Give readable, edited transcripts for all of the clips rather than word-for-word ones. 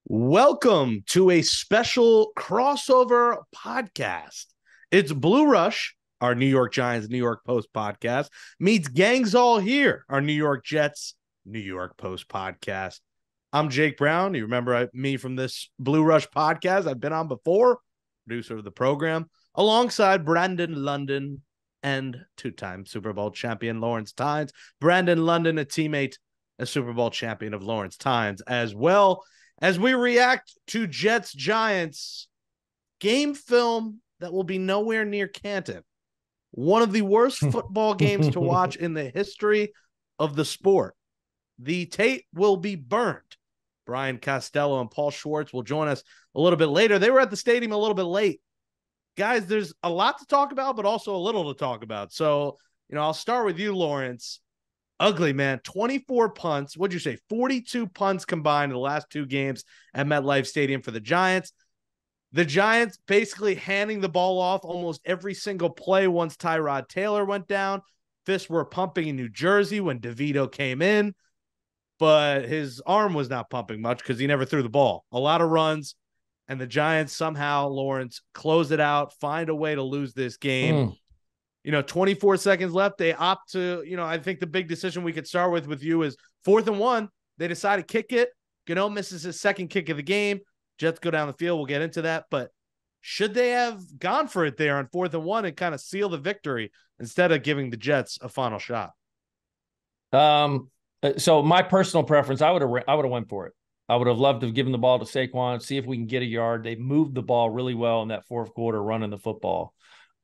Welcome to a special crossover podcast. It's Blue Rush, our New York Giants, New York Post podcast, meets Gangs All Here, our New York Jets, New York Post podcast. I'm Jake Brown. You remember me from this Blue Rush podcast I've been on before, producer of the program, alongside Brandon London and two-time Super Bowl champion Lawrence Tynes. Brandon London, a teammate, a Super Bowl champion of Lawrence Tynes as well. As we react to Jets Giants game film that will be nowhere near Canton, one of the worst football games to watch in the history of the sport. The tape will be burned. Brian Costello and Paul Schwartz will join us a little bit later. They were at the stadium a little bit late. Guys, there's a lot to talk about, but also a little to talk about. So, I'll start with you, Lawrence. Ugly, man. 24 punts. What'd you say? 42 punts combined in the last two games at MetLife Stadium for the Giants. The Giants basically handing the ball off almost every single play once Tyrod Taylor went down. Fists were pumping in New Jersey when DeVito came in, but his arm was not pumping much because he never threw the ball. A lot of runs, and the Giants somehow, Lawrence, close it out, find a way to lose this game. 24 seconds left. They opt to, I think the big decision we could start with you is 4th and 1. They decide to kick it. Gano misses his second kick of the game. Jets go down the field. We'll get into that. But should they have gone for it there on 4th and 1 and kind of seal the victory instead of giving the Jets a final shot? So my personal preference, I would have went for it. I would have loved to have given the ball to Saquon, see if we can get a yard. They moved the ball really well in that fourth quarter, running the football.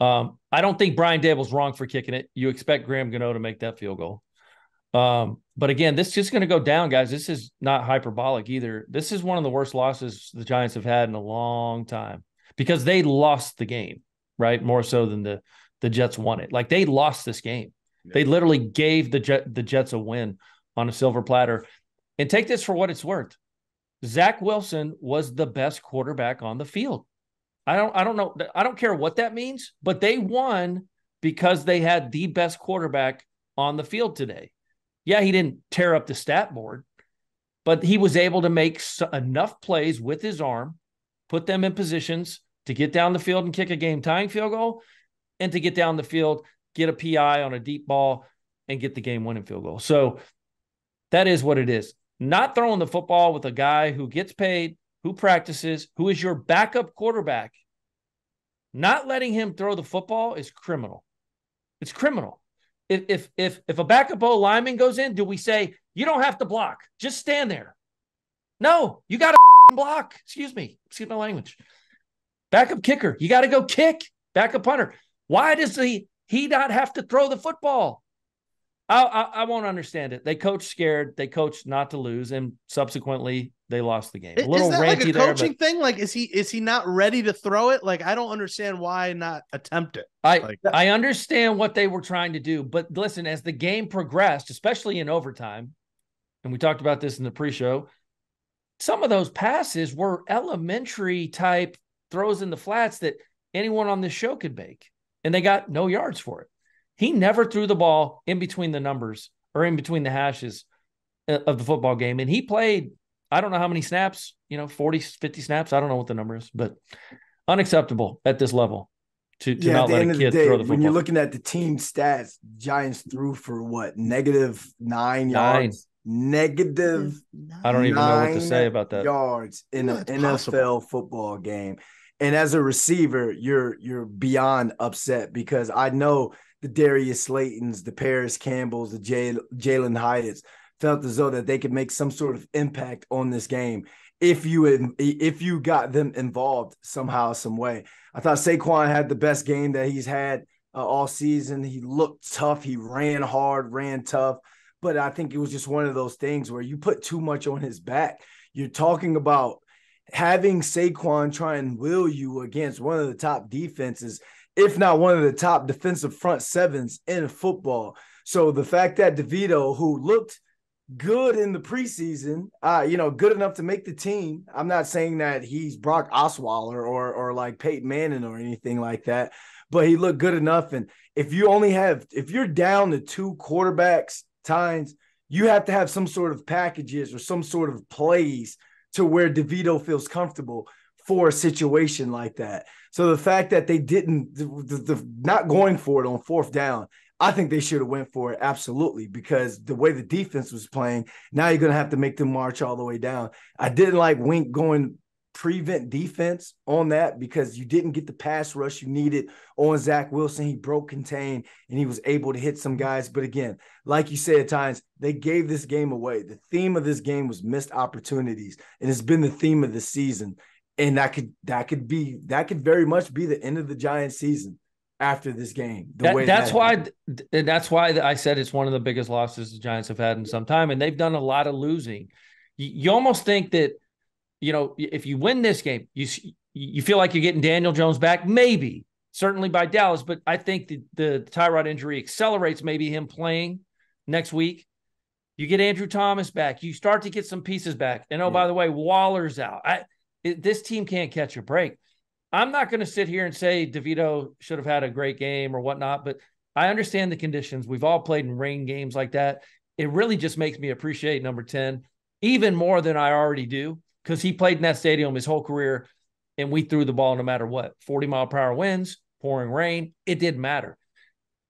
I don't think Brian Daboll's wrong for kicking it. You expect Graham Gano to make that field goal. But again, this is just going to go down, guys. This is not hyperbolic either. This is one of the worst losses the Giants have had in a long time because they lost the game, right? More so than the Jets won it. Like, they lost this game. Yeah. They literally gave the Jets a win on a silver platter. And take this for what it's worth. Zach Wilson was the best quarterback on the field. I don't know. I don't care what that means, but they won because they had the best quarterback on the field today. Yeah, he didn't tear up the stat board, but he was able to make enough plays with his arm, put them in positions to get down the field and kick a game-tying field goal, and to get down the field, get a PI on a deep ball, and get the game-winning field goal. So that is what it is. Not throwing the football with a guy who gets paid, who practices, who is your backup quarterback. Not letting him throw the football is criminal. It's criminal. If a backup O lineman goes in, do we say, you don't have to block, just stand there? No, you got to block. Excuse my language. Backup kicker, you got to go kick. Backup punter. Why does he not have to throw the football? I won't understand it. They coach scared. They coach not to lose, and subsequently they lost the game. A little is that ranty like a coaching there, thing? Like, is he not ready to throw it? Like, I don't understand why not attempt it. I understand what they were trying to do, but listen, as the game progressed, especially in overtime, and we talked about this in the pre-show, some of those passes were elementary type throws in the flats that anyone on this show could make, and they got no yards for it. He never threw the ball in between the numbers or in between the hashes of the football game. And he played, I don't know how many snaps, 40, 50 snaps. I don't know what the number is, but unacceptable at this level to not let a kid throw the football. When you're looking at the team stats, Giants threw for what? -9 yards. Negative. I don't even know what to say about that. Yards in an NFL football game. And as a receiver, you're beyond upset because I know the Darius Slaytons, the Paris Campbells, the Jalen Hyatts felt as though that they could make some sort of impact on this game if you got them involved somehow, some way. I thought Saquon had the best game that he's had all season. He looked tough. He ran hard, ran tough. But I think it was just one of those things where you put too much on his back. You're talking about having Saquon try and will you against one of the top defenses, if not one of the top defensive front sevens in football. So the fact that DeVito, who looked good in the preseason, good enough to make the team. I'm not saying that he's Brock Osweiler or like Peyton Manning or anything like that, but he looked good enough. And if you're down to two quarterbacks, Tynes, you have to have some sort of packages or some sort of plays to where DeVito feels comfortable for a situation like that. So the fact that they didn't, the not going for it on fourth down, I think they should have went for it, absolutely, because the way the defense was playing, now you're going to have to make them march all the way down. I didn't like Wink going prevent defense on that because you didn't get the pass rush you needed on Zach Wilson. He broke contain and he was able to hit some guys. But again, like you said, Tynes, they gave this game away. The theme of this game was missed opportunities, and it's been the theme of the season. And that could very much be the end of the Giants season after this game. That's why I said it's one of the biggest losses the Giants have had in some time, and they've done a lot of losing. You almost think that, you know, if you win this game, you feel like you're getting Daniel Jones back, maybe, certainly by Dallas, but I think the Tyrod injury accelerates maybe him playing next week. You get Andrew Thomas back. You start to get some pieces back. And, by the way, Waller's out. This team can't catch a break. I'm not going to sit here and say DeVito should have had a great game or whatnot, but I understand the conditions. We've all played in rain games like that. It really just makes me appreciate number 10 even more than I already do, because he played in that stadium his whole career, and we threw the ball no matter what. 40-mile-per-hour winds, pouring rain, it didn't matter.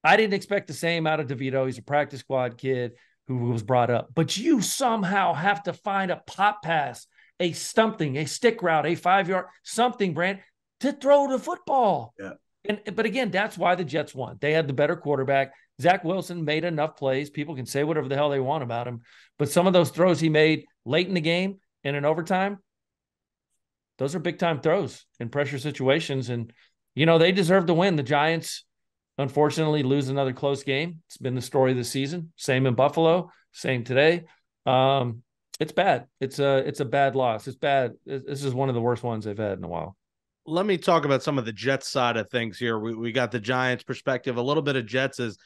I didn't expect the same out of DeVito. He's a practice squad kid who was brought up. But you somehow have to find a pop pass, a something, a stick route, a 5-yard, something, Brant, to throw the football. Yeah. But again, that's why the Jets won. They had the better quarterback. Zach Wilson made enough plays. People can say whatever the hell they want about him, but some of those throws he made late in the game and in overtime, those are big-time throws in pressure situations. And, you know, they deserve to win. The Giants, unfortunately, lose another close game. It's been the story of the season. Same in Buffalo, same today. It's bad. It's a bad loss. It's bad. This is one of the worst ones they've had in a while. Let me talk about some of the Jets side of things here. We got the Giants perspective. A little bit of Jets is,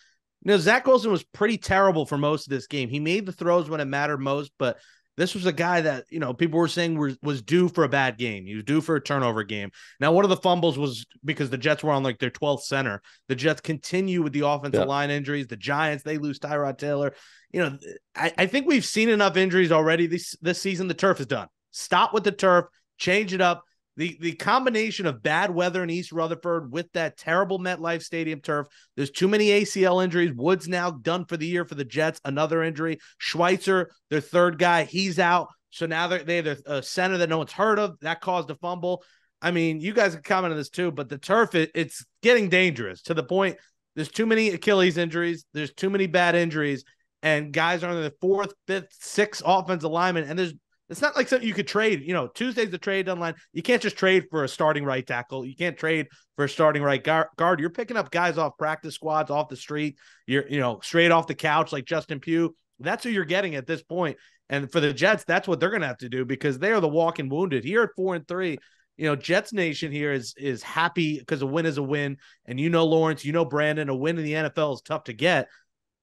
you know, Zach Wilson was pretty terrible for most of this game. He made the throws when it mattered most, but this was a guy that, you know, people were saying was due for a bad game. He was due for a turnover game. Now, one of the fumbles was because the Jets were on like their 12th center. The Jets continue with the offensive line injuries. The Giants, they lose Tyrod Taylor. You know, I think we've seen enough injuries already this season. The turf is done. Stop with the turf. Change it up. The combination of bad weather in East Rutherford with that terrible MetLife Stadium turf, there's too many ACL injuries. Woods now done for the year for the Jets, another injury. Schweitzer, their third guy, he's out. So now they have a center that no one's heard of. That caused a fumble. I mean, you guys can comment on this too, but the turf, it's getting dangerous to the point there's too many Achilles injuries. There's too many bad injuries, and guys are on the 4th, 5th, 6th offensive lineman, and it's not like something you could trade. You know, Tuesday's the trade deadline. You can't just trade for a starting right tackle. You can't trade for a starting right guard. You're picking up guys off practice squads, off the street. You're, you know, straight off the couch like Justin Pugh. That's who you're getting at this point. And for the Jets, that's what they're going to have to do because they are the walking wounded. Here at 4-3, you know, Jets Nation here is happy because a win is a win. And you know, Lawrence, you know, Brandon, a win in the NFL is tough to get.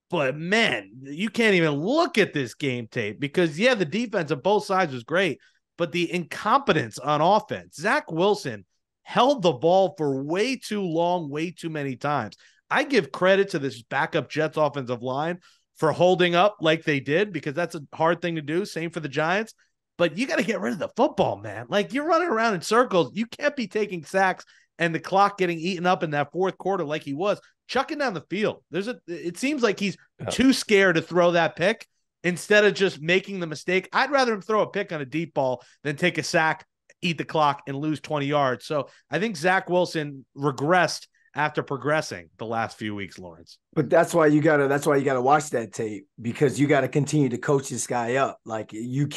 But, man, you can't even look at this game tape because, yeah, the defense on both sides was great, but the incompetence on offense. Zach Wilson held the ball for way too long, way too many times. I give credit to this backup Jets offensive line for holding up like they did because that's a hard thing to do. Same for the Giants. But you got to get rid of the football, man. Like, you're running around in circles. You can't be taking sacks and the clock getting eaten up in that fourth quarter like he was. Chucking down the field. It seems like he's too scared to throw that pick instead of just making the mistake. I'd rather him throw a pick on a deep ball than take a sack, eat the clock, and lose 20 yards. So I think Zach Wilson regressed after progressing the last few weeks, Lawrence. But that's why you gotta watch that tape because you gotta continue to coach this guy up. Like you're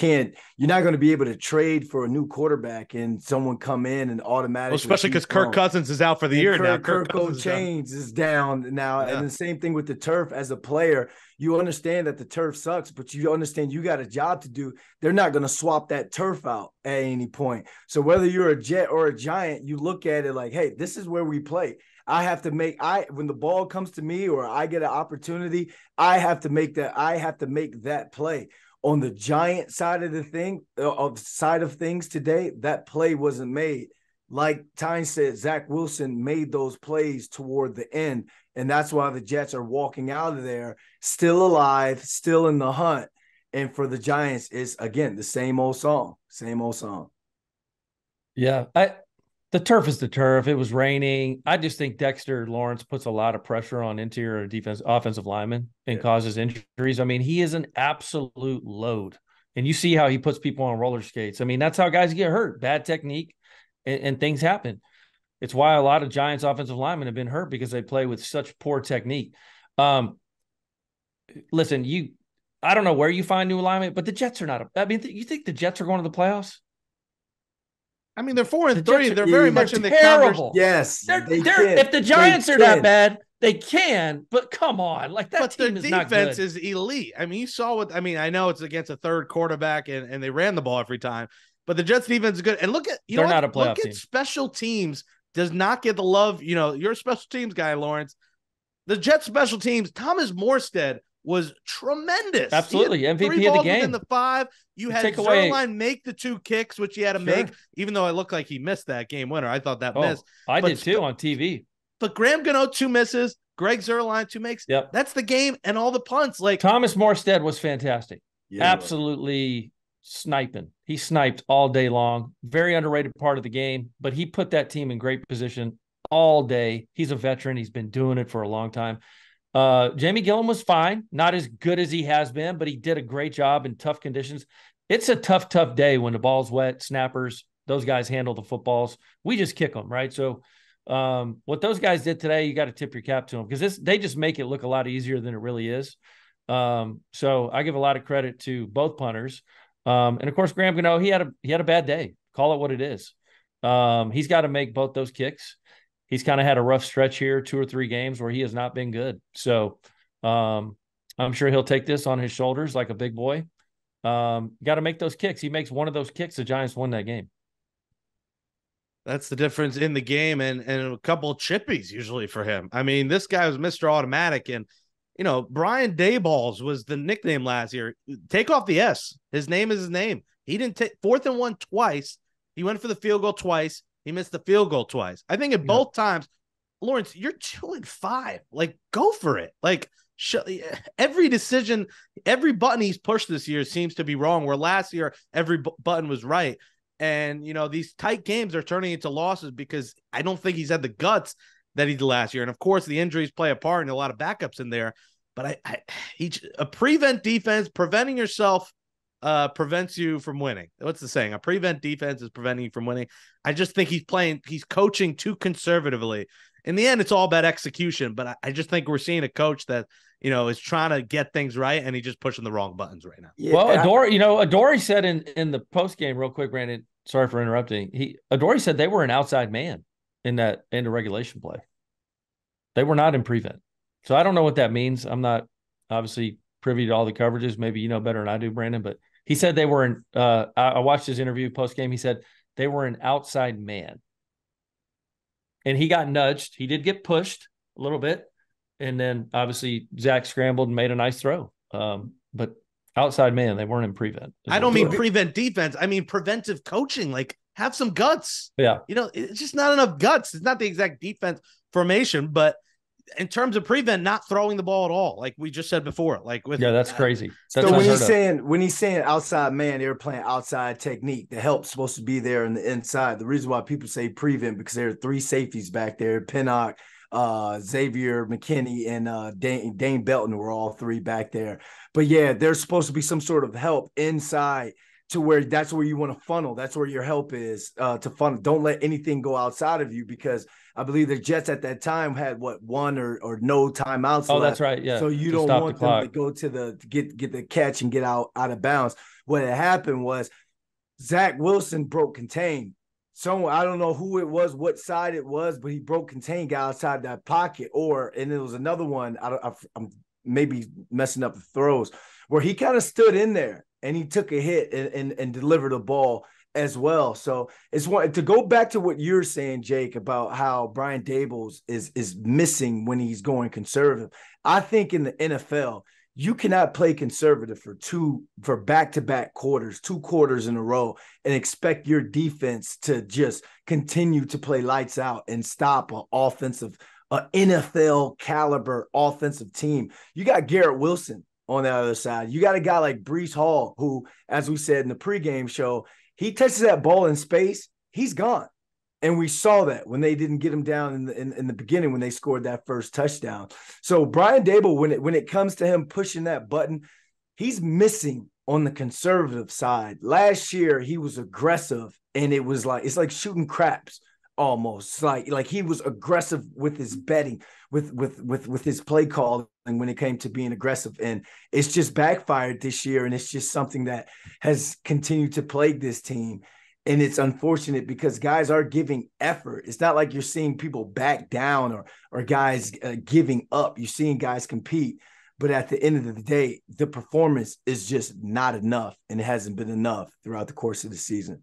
not going to be able to trade for a new quarterback and someone come in and automatically. Well, especially because Kirk Cousins is out for the year now. Kirk Cousins is down now, yeah. And the same thing with the turf. As a player, you understand that the turf sucks, but you understand you got a job to do. They're not going to swap that turf out at any point. So whether you're a Jet or a Giant, you look at it like, hey, this is where we play. When the ball comes to me or I get an opportunity, I have to make that play. On the Giant side of things today, that play wasn't made. Like Tynes said, Zach Wilson made those plays toward the end, and that's why the Jets are walking out of there still alive, still in the hunt. And for the Giants, it's, again, the same old song. Yeah. The turf is the turf. It was raining. I just think Dexter Lawrence puts a lot of pressure on interior offensive linemen and causes injuries. I mean, he is an absolute load. And you see how he puts people on roller skates. I mean, that's how guys get hurt. Bad technique and things happen. It's why a lot of Giants offensive linemen have been hurt, because they play with such poor technique. Listen, I don't know where you find new alignment, but the Jets are not. You think the Jets are going to the playoffs? I mean, they're 4-3. They're very much in the terrible. Yes, if the Giants are that bad, they can. But come on, like that team is not good. Their defense is elite. I mean, you saw what. I mean, I know it's against a third quarterback, and they ran the ball every time. But the Jets defense is good. And look at they're not a playoff team. Special teams does not get the love. You know, you're a special teams guy, Lawrence. The Jets special teams. Thomas Morstead was tremendous. Absolutely. MVP of the game. In the 5. You had Zerline make the 2 kicks, which he had to make, even though it looked like he missed that game winner. I thought that missed. I did too on TV. But Graham Gano, 2 misses. Greg Zerline, 2 makes. Yep. That's the game, and all the punts. Like Thomas Morstead was fantastic. Yeah, absolutely sniping. He sniped all day long. Very underrated part of the game, but he put that team in great position all day. He's a veteran. He's been doing it for a long time. Jamie Gillan was fine, not as good as he has been, but he did a great job in tough conditions. It's a tough day when the ball's wet. Snappers, those guys handle the footballs. We just kick them, right? So what those guys did today, you got to tip your cap to them, because they just make it look a lot easier than it really is. So I give a lot of credit to both punters. And of course, Graham Gano, he had a bad day. Call it what it is. He's got to make both those kicks. He's kind of had a rough stretch here, 2 or 3 games where he has not been good. So I'm sure he'll take this on his shoulders like a big boy. Got to make those kicks. He makes one of those kicks, the Giants won that game. That's the difference in the game, and a couple of chippies usually for him. I mean, this guy was Mr. Automatic, and Brian Daboll was the nickname last year. Take off the S. His name is his name. He didn't take 4th and 1 twice. He went for the field goal twice. He missed the field goal twice. I think at both times, Lawrence, you're 2-5. Like, go for it. Like, every decision, every button he's pushed this year seems to be wrong, where last year every button was right. And, these tight games are turning into losses because I don't think he's had the guts that he did last year. And, of course, the injuries play a part and a lot of backups in there. But a prevent defense, preventing yourself prevents you from winning. What's the saying? A prevent defense is preventing you from winning. I just think he's coaching too conservatively. In the end, it's all about execution, but I just think we're seeing a coach that, is trying to get things right, and he's just pushing the wrong buttons right now. Yeah. Well, Adoree said in the post game, real quick, Brandon, sorry for interrupting. Adoree said they were an outside man in the regulation play. They were not in prevent. So I don't know what that means. I'm not obviously privy to all the coverages. Maybe you know better than I do, Brandon, but he said they were in I watched his interview post game. He said they were an outside man. And he got nudged. He did get pushed a little bit. And then obviously Zach scrambled and made a nice throw. But outside man, they weren't in prevent. I don't mean prevent defense. I mean preventive coaching. Like, have some guts. Yeah. It's just not enough guts. It's not the exact defense formation, but in terms of prevent, not throwing the ball at all, like we just said before, that's crazy. That's so when he's saying outside man, they were playing outside technique. The help's supposed to be there in the inside. The reason why people say prevent, because there are 3 safeties back there: Pinnock, Xavier McKinney, and Dane Belton were all 3 back there. But yeah, there's supposed to be some sort of help inside, to where that's where you want to funnel. That's where your help is, to funnel. Don't let anything go outside of you, because I believe the Jets at that time had 1 or no timeouts. Oh, that's right. Yeah. So you don't want them to go to get the catch and get out of bounds. What had happened was Zach Wilson broke contain. I don't know who it was, what side it was, but he broke contain, got outside that pocket. And there was another one. I'm maybe messing up the throws, where he kind of stood in there and he took a hit and delivered a ball as well. So it's one to go back to what you're saying, Jake, about how Brian Daboll is missing when he's going conservative. I think in the NFL, you cannot play conservative for back-to-back quarters, 2 quarters in a row, and expect your defense to just continue to play lights out and stop an NFL caliber offensive team. You got Garrett Wilson on the other side. You got a guy like Breece Hall, who, as we said in the pregame show, he touches that ball in space, he's gone. And we saw that when they didn't get him down in the beginning when they scored that first touchdown. So Brian Daboll, when it comes to him pushing that button, he's missing on the conservative side. Last year, he was aggressive, and it's like shooting craps almost. Like he was aggressive with his betting, with his play calling when it came to being aggressive. And it's just backfired this year, and it's just something that has continued to plague this team. And it's unfortunate because guys are giving effort. It's not like you're seeing people back down or guys giving up. You're seeing guys compete. But at the end of the day, the performance is just not enough, and it hasn't been enough throughout the course of the season.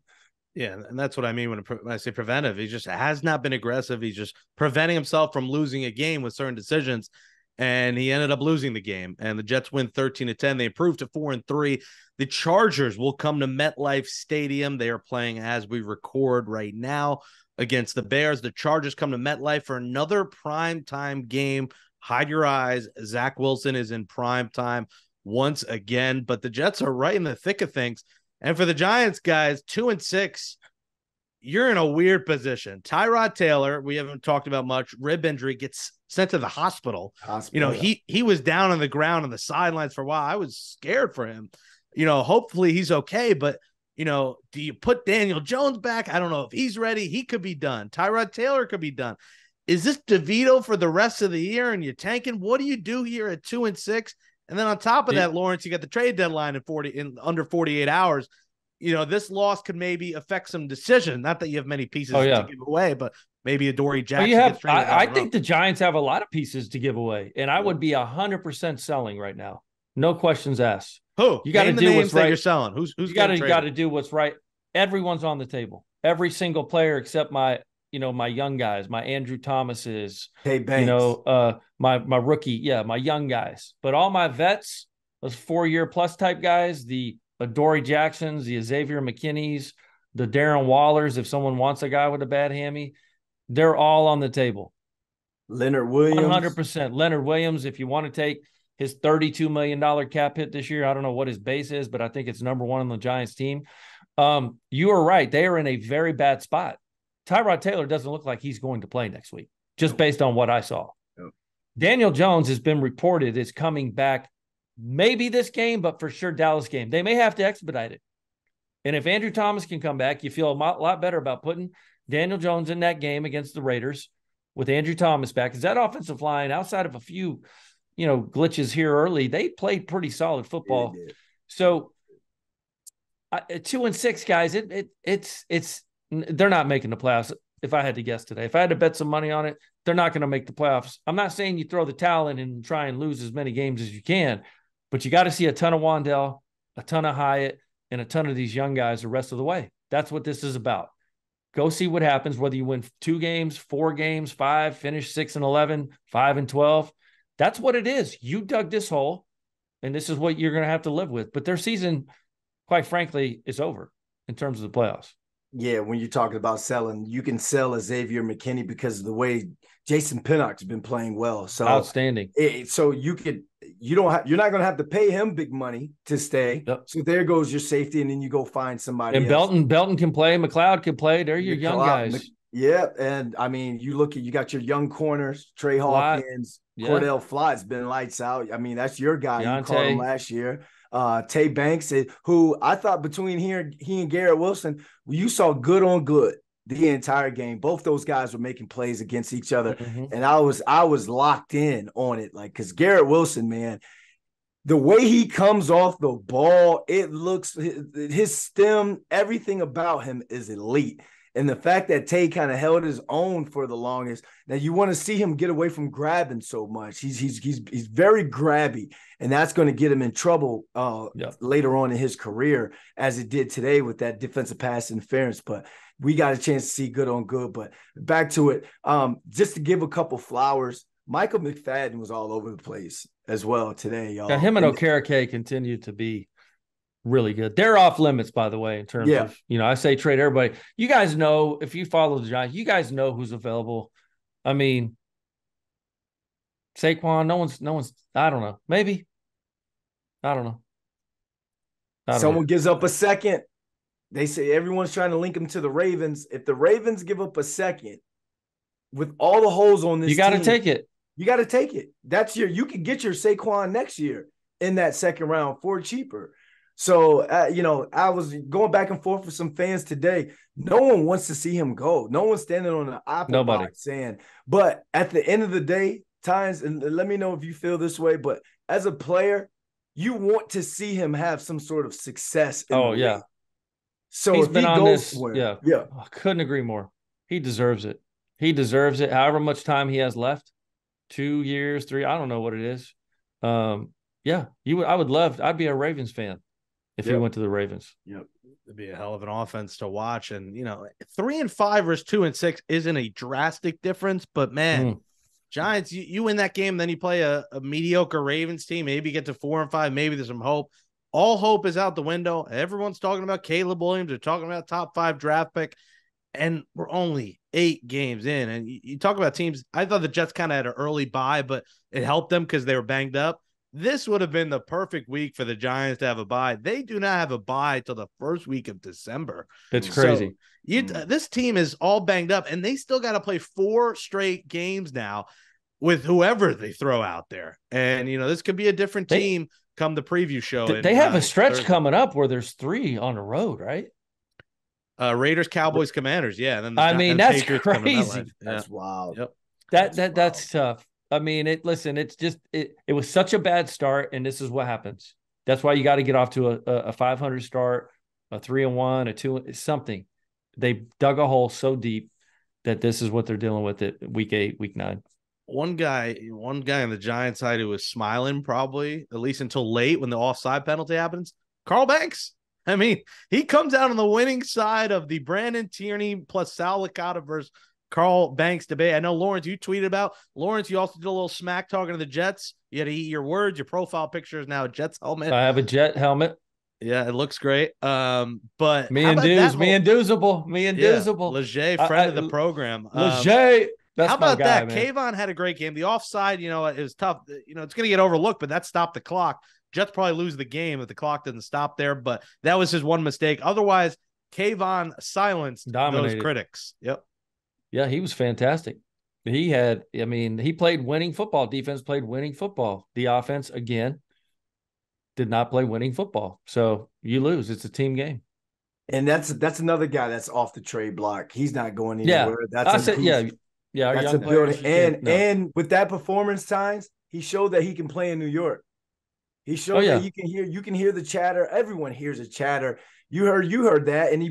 Yeah, and that's what I mean when I say preventive. He just has not been aggressive. He's just preventing himself from losing a game with certain decisions, and he ended up losing the game. And the Jets win 13-10. They improved to 4-3. The Chargers will come to MetLife Stadium. They are playing as we record right now against the Bears. The Chargers come to MetLife for another primetime game. Hide your eyes. Zach Wilson is in prime time once again, but the Jets are right in the thick of things. And for the Giants, guys, 2-6, you're in a weird position. Tyrod Taylor, we haven't talked about much, rib injury, gets sent to the hospital. He was down on the ground on the sidelines for a while. I was scared for him. Hopefully he's okay, but, do you put Daniel Jones back? I don't know if he's ready. He could be done. Tyrod Taylor could be done. Is this DeVito for the rest of the year and you're tanking? What do you do here at 2-6? And then on top of that, Lawrence, you got the trade deadline in under 48 hours. This loss could maybe affect some decision. Not that you have many pieces to give away, but maybe a Dory Jackson. I think the Giants have a lot of pieces to give away, and I would be 100% selling right now. No questions asked. Who? You got to do what's right. You're selling. Who's you got to do what's right. Everyone's on the table. Every single player except my young guys, my Andrew Thomases, Hey Banks. my rookie, my young guys. But all my vets, those 4-year plus type guys, the Adoree Jacksons, the Xavier McKinneys, the Darren Wallers, if someone wants a guy with a bad hammy, they're all on the table. Leonard Williams. 100%. Leonard Williams, if you want to take his $32 million cap hit this year, I don't know what his base is, but I think it's number 1 on the Giants team. You are right. They are in a very bad spot. Tyrod Taylor doesn't look like he's going to play next week, just based on what I saw. Daniel Jones has been reported as coming back maybe this game, but for sure Dallas game. They may have to expedite it. And if Andrew Thomas can come back, you feel a lot better about putting Daniel Jones in that game against the Raiders with Andrew Thomas back. Because that offensive line, outside of a few, glitches here early, they played pretty solid football. So 2-6, guys, it's they're not making the playoffs. If I had to guess today, if I had to bet some money on it, they're not going to make the playoffs. I'm not saying you throw the towel in and try and lose as many games as you can, but you got to see a ton of Wandell, a ton of Hyatt, and a ton of these young guys the rest of the way. That's what this is about. Go see what happens, whether you win 2 games, 4 games, 5, finish 6-11, 5-12. That's what it is. You dug this hole, and this is what you're going to have to live with. But their season, quite frankly, is over in terms of the playoffs. Yeah, when you're talking about selling, you can sell a Xavier McKinney because of the way Jason Pinnock's been playing well. So outstanding. So you're not going to have to pay him big money to stay. Yep. So there goes your safety, and then you go find somebody. And else. Belton can play. McLeod can play. They're your young guys. Yeah, and I mean, you got your young corners, Trey Hawkins, Cordell Flott's been lights out. I mean, that's your guy. Deontay. You called him last year. Tay Banks, who I thought between he and Garrett Wilson, you saw good on good the entire game. Both those guys were making plays against each other, and I was locked in on it, like, because Garrett Wilson, man, the way he comes off the ball, it looks his stem, everything about him is elite. And the fact that Tay kind of held his own for the longest, now you want to see him get away from grabbing so much. He's very grabby, and that's going to get him in trouble later on in his career, as it did today with that defensive pass interference. But we got a chance to see good on good. But back to it, just to give a couple flowers, Michael McFadden was all over the place as well today, y'all. Yeah, him and Okereke continue to be really good. They're off limits, by the way, in terms of, I say trade everybody. You guys know, if you follow the Giants, you guys know who's available. I mean, Saquon, no one's, I don't know, maybe. I don't know. Someone gives up a second. They say everyone's trying to link him to the Ravens. If the Ravens give up a second with all the holes on this you got to team, take it. You got to take it. You can get your Saquon next year in that second round for cheaper. So, I was going back and forth with some fans today. No one wants to see him go. No one's standing on the apple box saying, but at the end of the day, Tynes, and let me know if you feel this way, but as a player, you want to see him have some sort of success in the league. So he's if been he on goes this, yeah. I couldn't agree more. He deserves it. He deserves it. However much time he has left, 2 years, 3, I don't know what it is. I'd be a Ravens fan if he went to the Ravens. Yep. It'd be a hell of an offense to watch. And, 3-5 versus 2-6 isn't a drastic difference, but man, Giants, you win that game, then you play a mediocre Ravens team, maybe get to 4-5, maybe there's some hope. All hope is out the window. Everyone's talking about Caleb Williams. They're talking about top 5 draft pick, and we're only 8 games in. And you talk about teams. I thought the Jets kind of had an early bye, but it helped them because they were banged up. This would have been the perfect week for the Giants to have a bye. They do not have a bye till the first week of December. It's crazy. So this team is all banged up, and they still got to play 4 straight games now with whoever they throw out there. And, this could be a different team come the preview show. They have a stretch coming up where there's 3 on the road, right? Raiders, Cowboys, Commanders. Yeah. And then that's Patriots crazy. That's wild. Yep. That's tough. I mean, it was such a bad start, and this is what happens. That's why you got to get off to a 500 start, a 3-1, a 2, something. They dug a hole so deep that this is what they're dealing with at week 8, week 9. One guy on the Giants side who was smiling probably, at least until late when the offside penalty happens, Carl Banks. I mean, he comes out on the winning side of the Brandon Tierney plus Sal Licata versus Carl Banks debate. I know, Lawrence, you tweeted about. Lawrence, you also did a little smack talking to the Jets. You had to eat your words. Your profile picture is now a Jets helmet. I have a Jet helmet. Yeah, it looks great. But me and Doozable. Leger, friend of the program. Leger. How about that? Man. Kayvon had a great game. The offside, it was tough. It's going to get overlooked, but that stopped the clock. Jets probably lose the game if the clock didn't stop there, but that was his one mistake. Otherwise, Kayvon silenced those critics. Yep. Yeah, he was fantastic. He played winning football. Defense played winning football. The offense, again, did not play winning football. So you lose. It's a team game. And that's another guy that's off the trade block. He's not going anywhere. Yeah. Yeah, that's a building. And with that performance times, he showed that he can play in New York. He showed that you can hear the chatter. Everyone hears a chatter. You heard that, and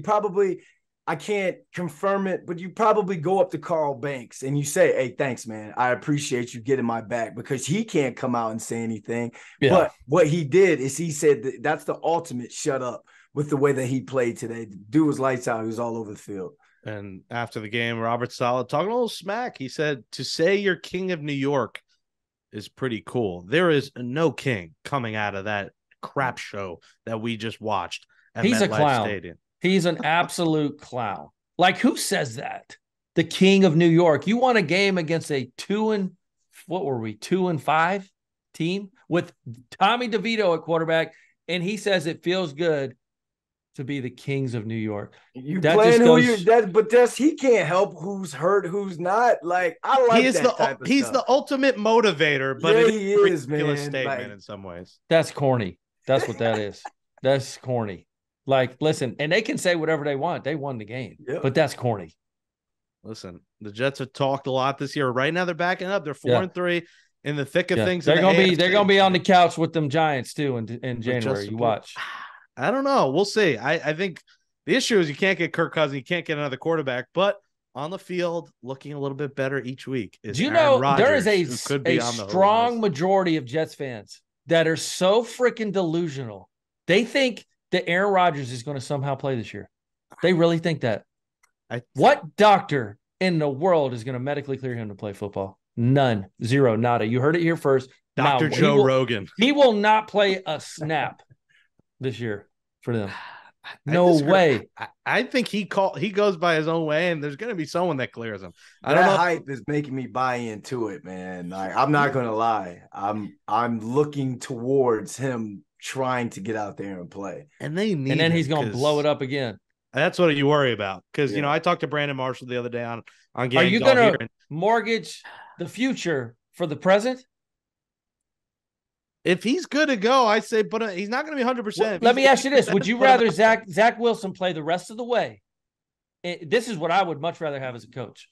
I can't confirm it, but you probably go up to Carl Banks and you say, "Hey, thanks, man. I appreciate you getting my back," because he can't come out and say anything. Yeah. But what he did is he said that's the ultimate shut up with the way that he played today. The dude was lights out. He was all over the field. And after the game, Robert Saleh talking a little smack. He said, "To say you're king of New York is pretty cool. There is no king coming out of that crap show that we just watched at He's MetLife a clown. Stadium." He's an absolute clown. Like, who says that? The king of New York. You won a game against a 2-5 team with Tommy DeVito at quarterback, and he says it feels good to be the kings of New York. You playing who you but he can't help who's hurt, who's not. Like, I like he's that type of he's stuff. the ultimate motivator, but yeah, it he is man. A statement like, in some ways. That's corny. That's what that is. That's corny. Like, listen, and they can say whatever they want. They won the game, but that's corny. Listen, the Jets have talked a lot this year. Right now, they're backing up. They're 4-3 in the thick of things. They're gonna be on the couch with them Giants too in January. You watch. I don't know. We'll see. I think the issue is you can't get Kirk Cousins. You can't get another quarterback, but on the field, looking a little bit better each week. Do you know there is a strong majority of Jets fans that are so freaking delusional. They think that Aaron Rodgers is going to somehow play this year. They really think that. What doctor in the world is going to medically clear him to play football? None. Zero. Nada. You heard it here first. Dr. Joe Rogan. He will not play a snap this year for them. No way. I think he goes by his own way, and there's going to be someone that clears him. That hype is making me buy into it, man. Like, I'm not going to lie. I'm looking towards him trying to get out there and play. And they need and then he's going to blow it up again. That's what you worry about. Because, you know, I talked to Brandon Marshall the other day on Gangs. Are you going to mortgage the future for the present? If he's good to go, I say, but he's not going to be 100%. Well, let me ask you this. Would you rather Zach Wilson play the rest of the way? This is what I would much rather have as a coach.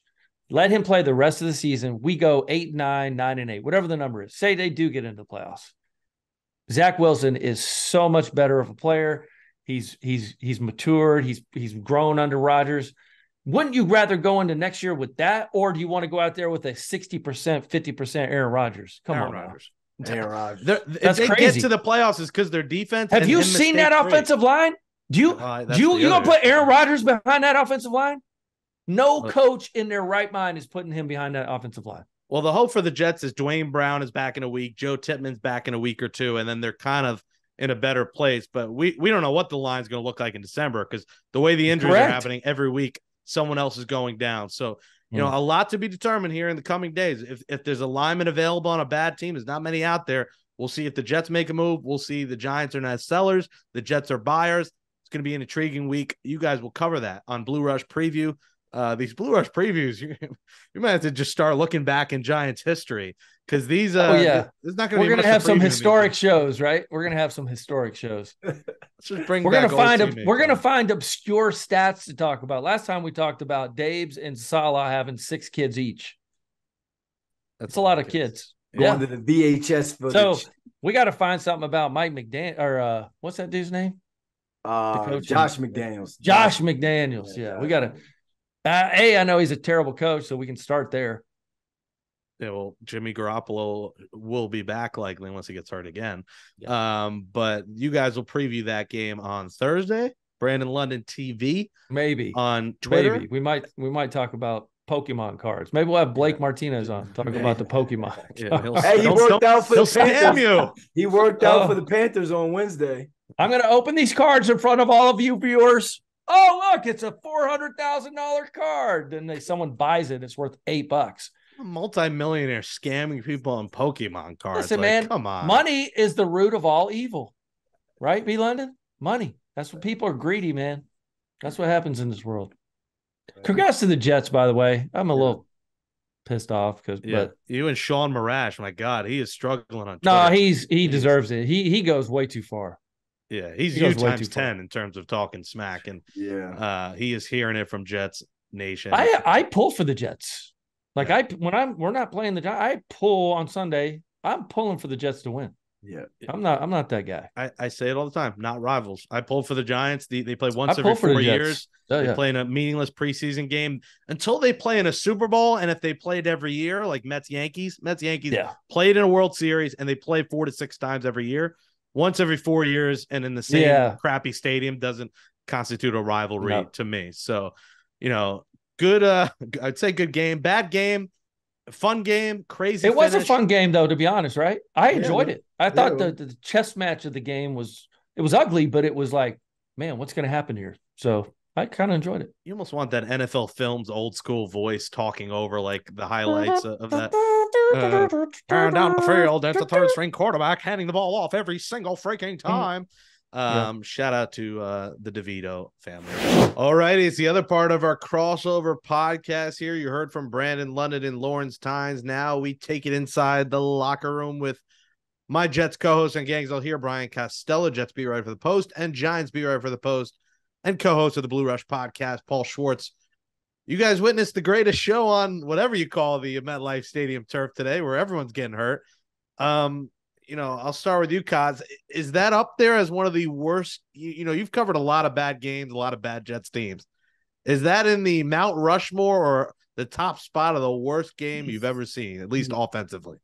Let him play the rest of the season. We go 8-9, 9-8, whatever the number is. Say they do get into the playoffs. Zach Wilson is so much better of a player. He's matured. He's grown under Rodgers. Wouldn't you rather go into next year with that, or do you want to go out there with a 60%, 50% Aaron Rodgers? Come on, Rodgers. Aaron Rodgers. That's if they crazy. Get to the playoffs, is because their defense. Have you seen that offensive line? You gonna put Aaron Rodgers behind that offensive line? No coach in their right mind is putting him behind that offensive line. Well, the hope for the Jets is Dwayne Brown is back in a week, Joe Tippmann's back in a week or two, and then they're kind of in a better place. But we don't know what the line's going to look like in December, because the way the injuries are happening every week, someone else is going down. So, you know, a lot to be determined here in the coming days. If there's a lineman available on a bad team, there's not many out there. We'll see if the Jets make a move. We'll see the Giants are not sellers. The Jets are buyers. It's going to be an intriguing week. You guys will cover that on Blue Rush Preview. These Blue Rush previews, you might have to just start looking back in Giants history, because these there's not going to be. We're going to have some historic shows, right? We're going to have some historic shows. Let's just bring. We're going to find obscure stats to talk about. Last time we talked about Dabes and Salah having 6 kids each. That's a lot of kids. Going to the VHS footage. So we got to find something about Mike McDaniel, or what's that dude's name? Josh McDaniels. Josh McDaniels. Yeah, we got to. I know he's a terrible coach, so we can start there. Yeah, well, Jimmy Garoppolo will be back likely unless he gets hurt again. Yeah. But you guys will preview that game on Thursday. Brandon London TV, maybe on Twitter. Maybe we might talk about Pokemon cards. Maybe we'll have Blake Martinez on talk about the Pokemon. Hey, he worked out for the Panthers. He worked out for the Panthers on Wednesday. I'm going to open these cards in front of all of you viewers. Oh, look, it's a $400,000 card. Then someone buys it. It's worth $8. A multi-millionaire scamming people on Pokemon cards. Listen, man, come on. Money is the root of all evil. Right, B. London? Money. That's what people are greedy, man. That's what happens in this world. Congrats to the Jets, by the way. I'm a little pissed off but you and Sean Marash, my God, he is struggling on Twitter. No, he deserves it. He goes way too far. Yeah, he's you times 10 in terms of talking smack, and he is hearing it from Jets Nation. I pull for the Jets. Like we're not playing the Giants, I pull on Sunday. I'm pulling for the Jets to win. Yeah, I'm not that guy. I say it all the time. Not rivals. I pull for the Giants. They play once every 4 years. They play in a meaningless preseason game until they play in a Super Bowl. And if they played every year, like Mets Yankees played in a World Series, and they play 4 to 6 times every year. Once every 4 years, and in the same crappy stadium doesn't constitute a rivalry to me. So, you know, good. I'd say good game, bad game, fun game, crazy. It was a fun game, though, to be honest, right? I enjoyed it. I thought the chess match of the game was ugly, but it was like, man, what's going to happen here? So I kind of enjoyed it. You almost want that NFL Films old school voice talking over like the highlights of that. Down the field, that's the third string quarterback handing the ball off every single freaking time. Shout out to the DeVito family. All righty, it's the other part of our crossover podcast here. You heard from Brandon London and Lawrence Tynes. Now we take it inside the locker room with my Jets co-host and gangs. I'll hear Brian Costello, Jets beat writer for the Post, and Giants beat writer for the Post, and co-host of the Blue Rush podcast, Paul Schwartz. You guys witnessed the greatest show on whatever you call the MetLife Stadium turf today, where everyone's getting hurt. You know, I'll start with you, Kaz. Is that up there as one of the worst? You know, you've covered a lot of bad games, a lot of bad Jets teams. Is that in the Mount Rushmore or the top spot of the worst game you've ever seen, at least offensively?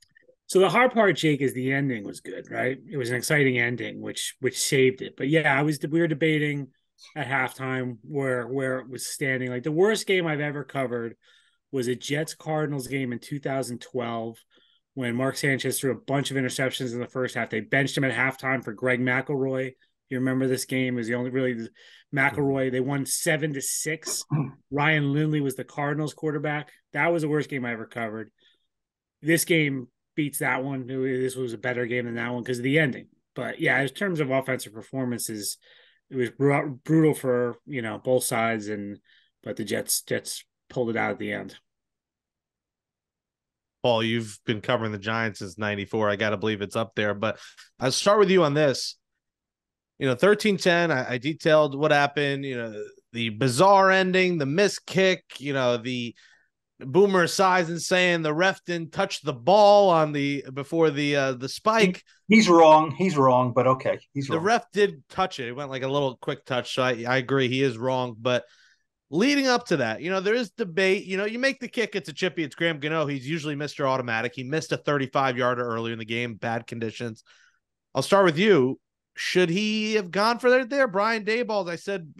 So the hard part, Jake, is the ending was good, right? It was an exciting ending, which saved it. But yeah, we were debating at halftime where it was standing. Like the worst game I've ever covered was a Jets-Cardinals game in 2012 when Mark Sanchez threw a bunch of interceptions in the first half. They benched him at halftime for Greg McElroy. You remember this game? It was the only really McElroy. They won 7-6. Ryan Lindley was the Cardinals quarterback. That was the worst game I ever covered. This game beats that one. This was a better game than that one because of the ending. But yeah, in terms of offensive performances, it was brutal for both sides, but the Jets pulled it out at the end. Paul, you've been covering the Giants since '94. I got to believe it's up there. But I'll start with you on this. 13-10, I detailed what happened, the bizarre ending, the missed kick, the Boomer Esiason saying the ref didn't touch the ball before the spike. He's wrong, but okay. The ref did touch it. It went like a little quick touch. So I agree. He is wrong. But leading up to that, there is debate. You make the kick, it's a chippy. It's Graham Gano. He's usually Mr. Automatic. He missed a 35-yarder earlier in the game, bad conditions. I'll start with you. Should he have gone for it there? Brian Daboll, I said,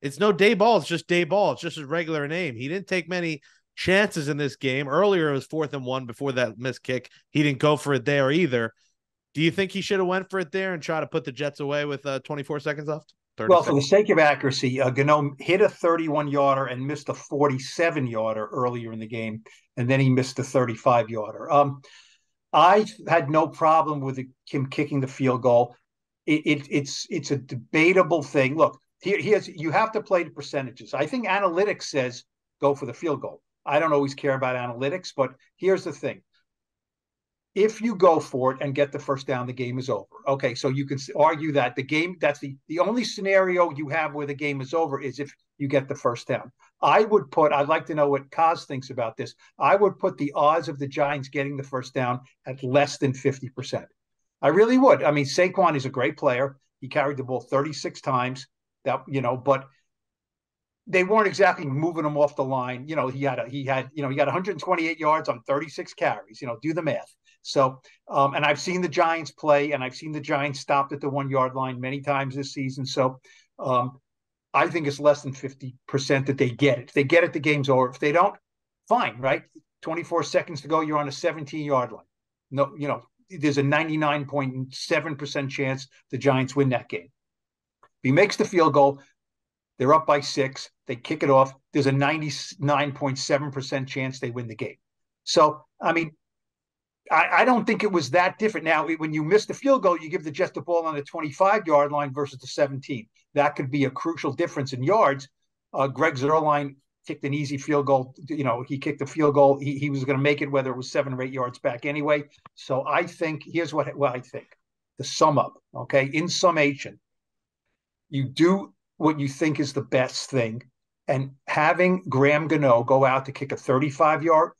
it's no Daboll. It's just Daboll. It's just his regular name. He didn't take many chances in this game. Earlier, it was 4th and 1 before that missed kick. He didn't go for it there either. Do you think he should have went for it there and try to put the Jets away with 24 seconds left? Well, for the sake of accuracy, Gano hit a 31-yarder and missed a 47-yarder earlier in the game, and then he missed a 35-yarder. I had no problem with him kicking the field goal. It's a debatable thing. Look, you have to play the percentages. I think analytics says go for the field goal. I don't always care about analytics, but here's the thing. If you go for it and get the first down, the game is over. Okay, so you can argue that that's the only scenario you have where the game is over is if you get the first down. I'd like to know what Kaz thinks about this. I would put the odds of the Giants getting the first down at less than 50%. I really would. I mean, Saquon is a great player. He carried the ball 36 times. But they weren't exactly moving him off the line. He got 128 yards on 36 carries. Do the math. So, and I've seen the Giants play, and I've seen the Giants stopped at the 1-yard line many times this season. So, I think it's less than 50% that they get it. If they get it, the game's over. If they don't, fine, right? 24 seconds to go, you're on a 17-yard line. No, there's a 99.7% chance the Giants win that game. If he makes the field goal, they're up by 6. They kick it off. There's a 99.7% chance they win the game. So, I mean, I don't think it was that different. Now, when you miss the field goal, you give the Jets the ball on the 25-yard line versus the 17. That could be a crucial difference in yards. Greg Zuerlein kicked an easy field goal. He kicked the field goal. He was going to make it whether it was 7 or 8 yards back anyway. So I think here's what I think. To sum up, okay, in summation, you do what you think is the best thing, and having Graham Gano go out to kick a 35-yard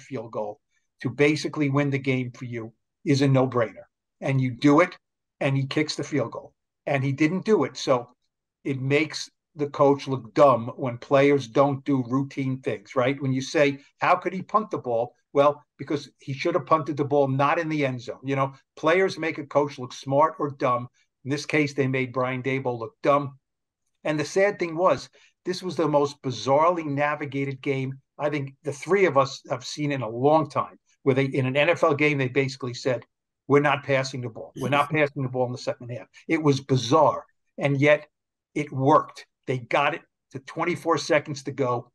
field goal to basically win the game for you is a no-brainer. And you do it, and he kicks the field goal. And he didn't do it, so it makes the coach look dumb when players don't do routine things, right? When you say, how could he punt the ball? Well, because he should have punted the ball not in the end zone. Players make a coach look smart or dumb. In this case, they made Brian Daboll look dumb. And the sad thing was, this was the most bizarrely navigated game I think the three of us have seen in a long time, where they, in an NFL game, they basically said, we're not passing the ball. We're not passing the ball in the second half. It was bizarre. And yet it worked. They got it to 24 seconds to go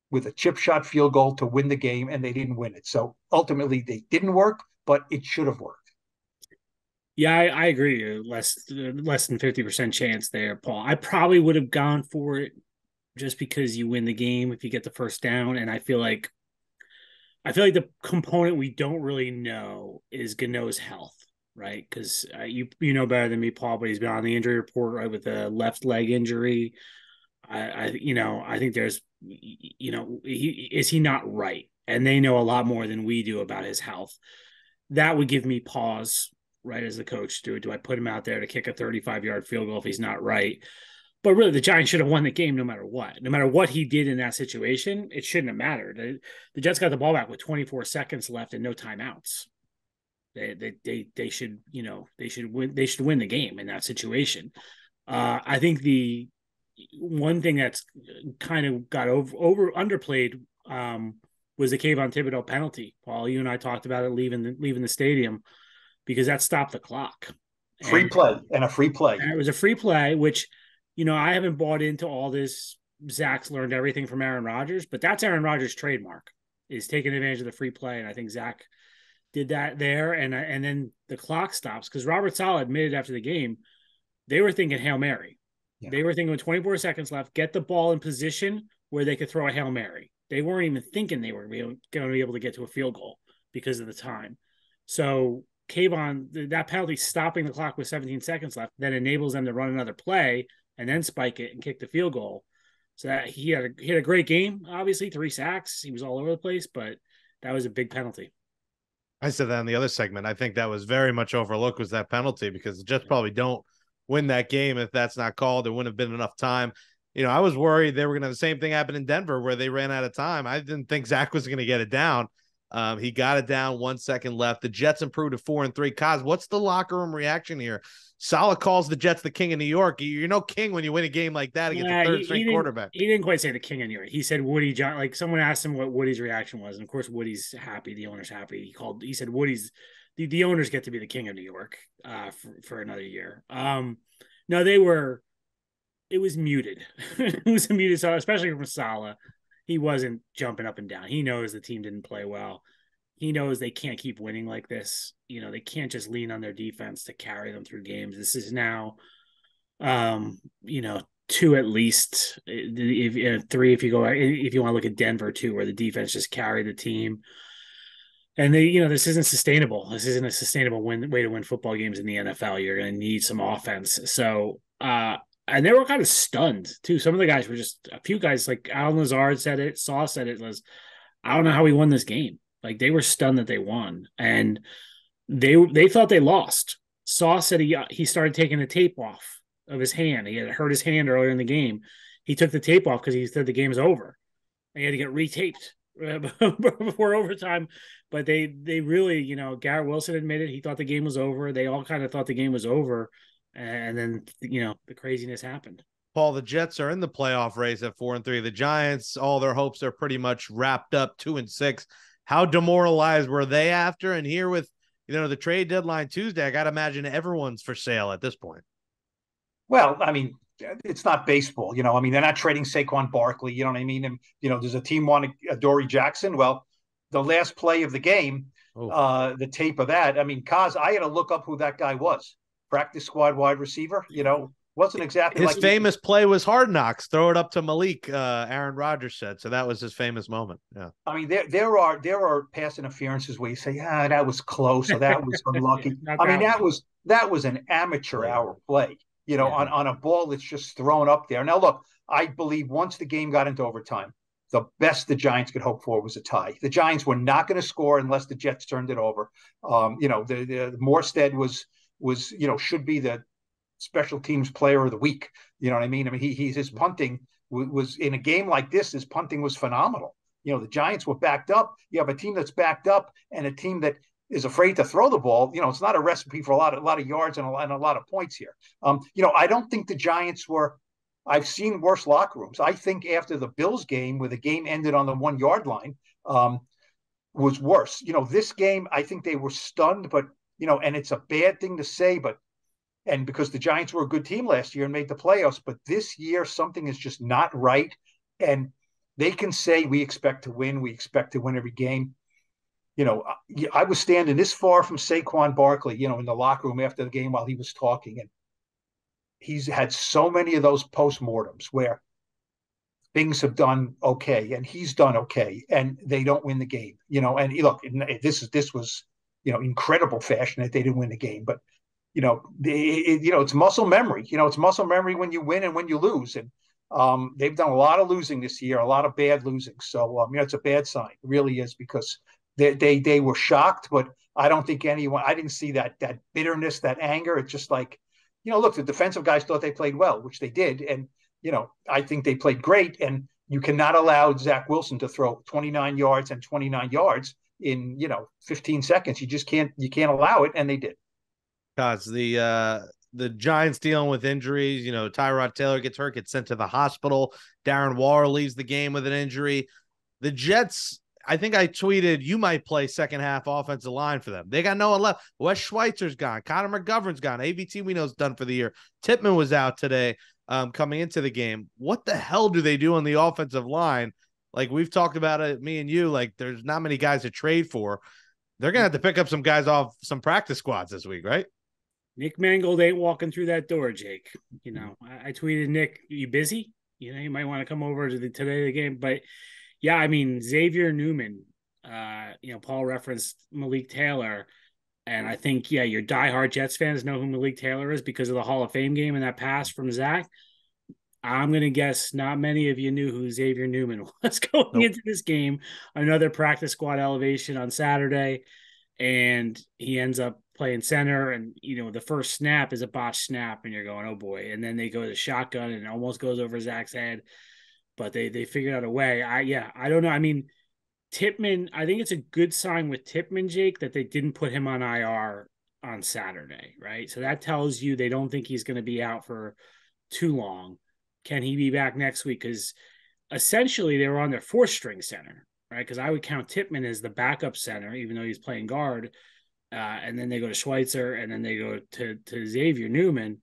with a chip shot field goal to win the game, and they didn't win it. So ultimately they didn't work, but it should have worked. Yeah, I agree. Less than 50% chance there, Paul. I probably would have gone for it just because you win the game if you get the first down. And I feel like the component we don't really know is Gano's health, right? Because you know better than me, Paul, but he's been on the injury report, right, with a left leg injury. I think there's, is he not right? And they know a lot more than we do about his health. That would give me pause, right, as the coach. Do I put him out there to kick a 35-yard field goal if he's not right? But really, the Giants should have won the game no matter what. No matter what he did in that situation, it shouldn't have mattered. The Jets got the ball back with 24 seconds left and no timeouts. They should win. They should win the game in that situation. I think the one thing that's kind of got underplayed was the Kayvon Thibodeau penalty. Paul, you and I talked about it leaving the stadium, because that stopped the clock. Free play. And it was a free play, which, I haven't bought into all this. Zach's learned everything from Aaron Rodgers, but that's Aaron Rodgers' trademark, is taking advantage of the free play. And I think Zach did that there, and then the clock stops because Robert Saleh admitted after the game they were thinking Hail Mary. Yeah. They were thinking with 24 seconds left, get the ball in position where they could throw a Hail Mary. They weren't even thinking they were going to be able to get to a field goal because of the time. So Kayvon, that penalty stopping the clock with 17 seconds left, then enables them to run another play and then spike it and kick the field goal. So that he had a great game, obviously, 3 sacks. He was all over the place, but that was a big penalty. I said that in the other segment. I think that was very much overlooked, was that penalty, because the Jets probably don't win that game if that's not called. There wouldn't have been enough time. You know, I was worried they were going to have the same thing happen in Denver where they ran out of time. I didn't think Zach was going to get it down. He got it down, 1 second left. The Jets improved to 4-3. Kaz, what's the locker room reaction here? Saleh calls the Jets the king of New York. You're no king when you win a game like that against a third-string quarterback. He didn't quite say the king of New York. He said Woody John. Like, someone asked him what Woody's reaction was, and of course Woody's happy. The owner's happy. He said Woody's the owners get to be the king of New York for another year. No, it was muted. It was a muted, so especially from Saleh. He wasn't jumping up and down. He knows the team didn't play well. He knows they can't keep winning like this. You know, they can't just lean on their defense to carry them through games. This is now, 2 at least. If 3, if you want to look at Denver too, where the defense just carried the team. And this isn't sustainable. This isn't a sustainable way to win football games in the NFL. You're going to need some offense. So, and they were kind of stunned too. Some of the guys were a few guys like Alan Lazard said it, Sauce said it, was, I don't know how we won this game. Like, they were stunned that they won, and they thought they lost. Sauce said he started taking the tape off of his hand. He had hurt his hand earlier in the game. He took the tape off because he said the game was over. And he had to get retaped before overtime. But they really, Garrett Wilson admitted he thought the game was over. They all kind of thought the game was over. And then, the craziness happened. Paul, the Jets are in the playoff race at 4-3. The Giants, all their hopes are pretty much wrapped up, 2-6. How demoralized were they after? And here with, the trade deadline Tuesday, I got to imagine everyone's for sale at this point. Well, I mean, it's not baseball, they're not trading Saquon Barkley, you know what I mean? And, does a team want Adoree Jackson? Well, the last play of the game, the tape of that, I mean, Kaz, I had to look up who that guy was. Practice squad wide receiver, wasn't exactly his famous play was Hard Knocks, throw it up to Malik, Aaron Rodgers said. So that was his famous moment. Yeah. I mean, there are pass interferences where you say, that was close, or that was unlucky. I mean, that was an amateur hour play, on a ball that's just thrown up there. Now, look, I believe once the game got into overtime, the best the Giants could hope for was a tie. The Giants were not going to score unless the Jets turned it over. The Morstead was should be the special teams player of the week. You know what I mean? I mean, his punting was in a game like this. His punting was phenomenal. The Giants were backed up. You have a team that's backed up and a team that is afraid to throw the ball. It's not a recipe for a lot of yards and a lot of points here. I don't think the Giants were. I've seen worse locker rooms. I think after the Bills game, where the game ended on the 1 yard line, was worse. This game, I think they were stunned, but and it's a bad thing to say, and because the Giants were a good team last year and made the playoffs, but this year something is just not right. And they can say, we expect to win every game. I was standing this far from Saquon Barkley, in the locker room after the game while he was talking. And he's had so many of those postmortems where things have done okay and he's done okay and they don't win the game, and look, this was, incredible fashion that they didn't win the game, but it's muscle memory. It's muscle memory when you win and when you lose. And they've done a lot of losing this year, a lot of bad losing. So, it's a bad sign. It really is, because they were shocked, but I don't think I didn't see that bitterness, that anger. It's just like, look, the defensive guys thought they played well, which they did. And, I think they played great. And you cannot allow Zach Wilson to throw 29 yards and 29 yards in, 15 seconds. You can't allow it. And they did. Because the Giants dealing with injuries, Tyrod Taylor gets hurt, gets sent to the hospital. Darren Waller leaves the game with an injury. The Jets, I think I tweeted, you might play second half offensive line for them. They got no one left. Wes Schweitzer's gone. Connor McGovern's gone. AVT we know is done for the year. Tippmann was out today coming into the game. What the hell do they do on the offensive line? Like, we've talked about it, me and you, like, there's not many guys to trade for. They're gonna have to pick up some guys off some practice squads this week, right? Nick Mangold ain't walking through that door, Jake. You know, I tweeted Nick, you busy? You know, you might want to come over to the game. But yeah, I mean, Xavier Newman, you know, Paul referenced Malik Taylor. And I think, yeah, your diehard Jets fans know who Malik Taylor is because of the Hall of Fame game and that pass from Zach. I'm going to guess not many of you knew who Xavier Newman was going into this game. Another practice squad elevation on Saturday. And he ends up playing center. And, you know, the first snap is a botched snap. And you're going, oh, boy. And then they go to shotgun and it almost goes over Zach's head. But they figured out a way. I don't know. I mean, Tippmann, I think it's a good sign with Tippmann, Jake, that they didn't put him on IR on Saturday, right? So that tells you they don't think he's going to be out for too long. Can he be back next week? Because essentially they were on their fourth string center, right? Because I would count Tippmann as the backup center, even though he's playing guard. And then they go to Schweitzer, and then they go to Xavier Newman.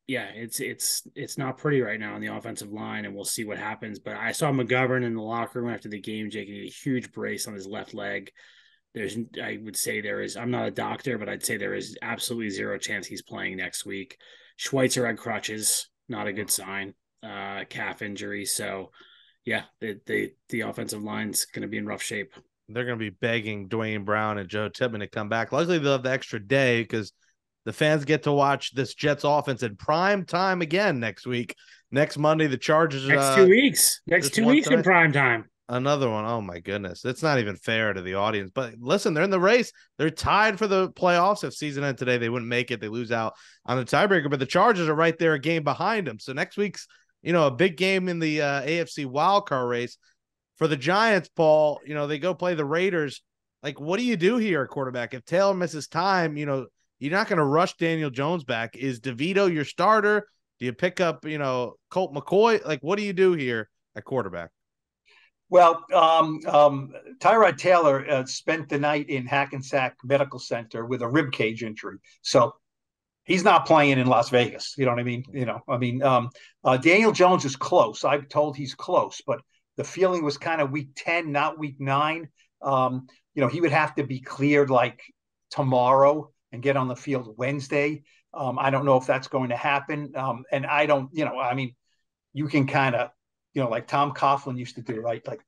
Yeah, it's not pretty right now on the offensive line, and we'll see what happens. But I saw McGovern in the locker room after the game, Jake, a huge brace on his left leg. I would say I'm not a doctor, but I'd say there is absolutely zero chance he's playing next week. Schweitzer had crutches, not a good sign, calf injury. So yeah, the offensive line's going to be in rough shape. They're going to be begging Dwayne Brown and Joe Tippmann to come back. Luckily, they'll have the extra day because the fans get to watch this Jets offense in prime time again next week. Next Monday, the Chargers. Next 2 weeks. Next 2 weeks in prime time. Another one. Oh, my goodness. It's not even fair to the audience. But listen, they're in the race. They're tied for the playoffs. If season ended today, they wouldn't make it. They lose out on the tiebreaker. But the Chargers are right there, a game behind them. So next week's, a big game in the AFC wildcard race. For the Giants, Paul, they go play the Raiders. Like, what do you do here at quarterback? If Taylor misses time, you're not going to rush Daniel Jones back. Is DeVito your starter? Do you pick up, Colt McCoy? Like, what do you do here at quarterback? Well, Tyrod Taylor spent the night in Hackensack Medical Center with a rib cage injury. So he's not playing in Las Vegas. You know what I mean? Daniel Jones is close. I'm told he's close, but the feeling was kind of week 10, not week 9. He would have to be cleared like tomorrow and get on the field Wednesday. I don't know if that's going to happen. And I don't, you can kind of, like Tom Coughlin used to do, right? Like,